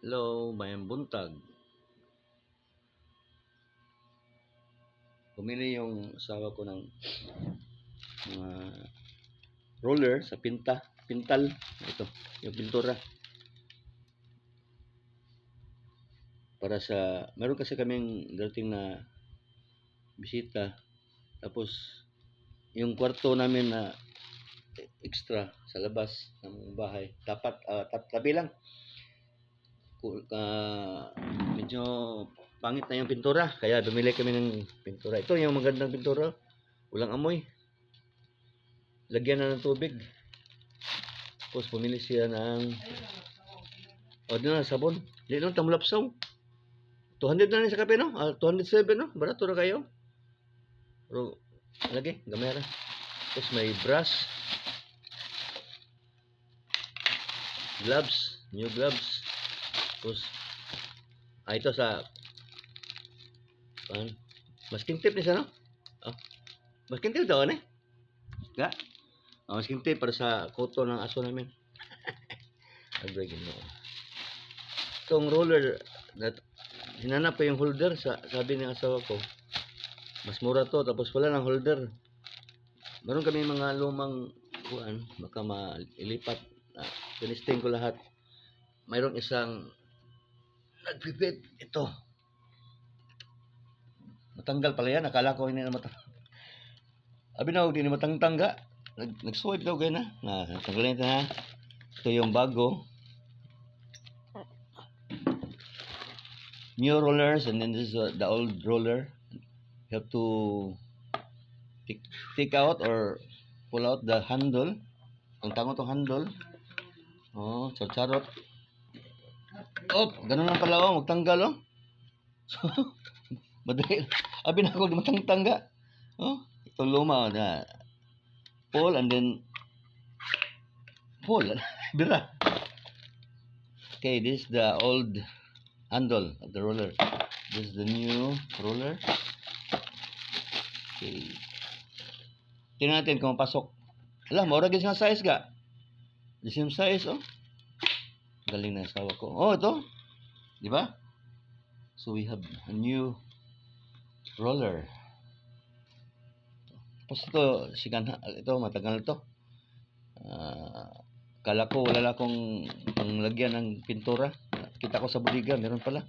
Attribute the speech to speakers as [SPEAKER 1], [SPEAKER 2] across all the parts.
[SPEAKER 1] Hello, mayang buntag. Pumili yung asawa ko ng mga roller sa pintal. Ito, yung pintura. Para sa, meron kasi kaming dating na bisita. Tapos, yung kwarto namin na extra sa labas ng bahay. Tabi lang. Medyo pangit na yung pintura. Kaya bumili kami ng pintura. Ito yung magandang pintura. Walang amoy. Lagyan na ng tubig. Tapos pumili siya ng na sabon. Hindi lang tamlapsaw. 200 na sa kape, no? 207, no? Barato na kayo. Pero, lagi, gamay na. Tapos may brush. Gloves. New gloves. Tapos, ito sa masking tape ni siya, no? Masking tape daw, eh? Ga? Masking tape para sa koto ng aso namin. Agree mo. Itong roller, hinanap ko yung holder, sabi ng asawa ko, mas mura to, tapos wala ng holder. Meron kami mga lumang kuan, baka mailipat. Tinisting ko lahat. Mayroong isang nagpipit. Ito. Matanggal pala yan. Akala ko hindi na matanggal. Abi na, hindi na matangtangga. Nag-swipe daw kayo na. Tanggalin ito na. Ito yung bago. New rollers, and then this is the old roller. You have to take out or pull out the handle. Ang tango tong handle. Oh, charot. Oh, ganun lang pala, oh, magtanggal, oh. So, madali. Abi na ako di matangtangga. Oh, ito luma na. Pull and then pull. Bira. Okay, this is the old handle of the roller. This is the new roller. Okay. Tingnan natin kung pasok. Alam, maura gis nga size ga. The same size, oh. Galing na asawa ko. Oh, ito. Di ba? So we have a new roller. Tapos ito, matagal to. Kala ko wala lang akong panglagyan ng pintura. Kita ko sa bodega, meron pala.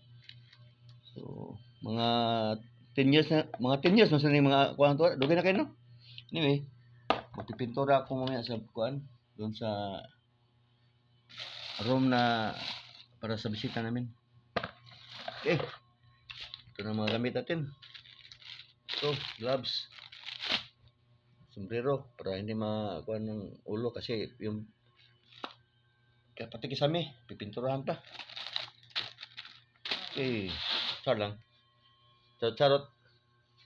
[SPEAKER 1] So, mga 10 years na, sila yung mga kuhan to. Dugay na kayo, no? Anyway, magpipintura ako mamaya sa kuhan. Doon sa room na para sa bisita namin. Okay. Ito na mga gamit natin. Ito, gloves. Sombrero para hindi makuha ng ulo kasi yung pati kisame, pipinturahan pa. Okay, char lang. Charot.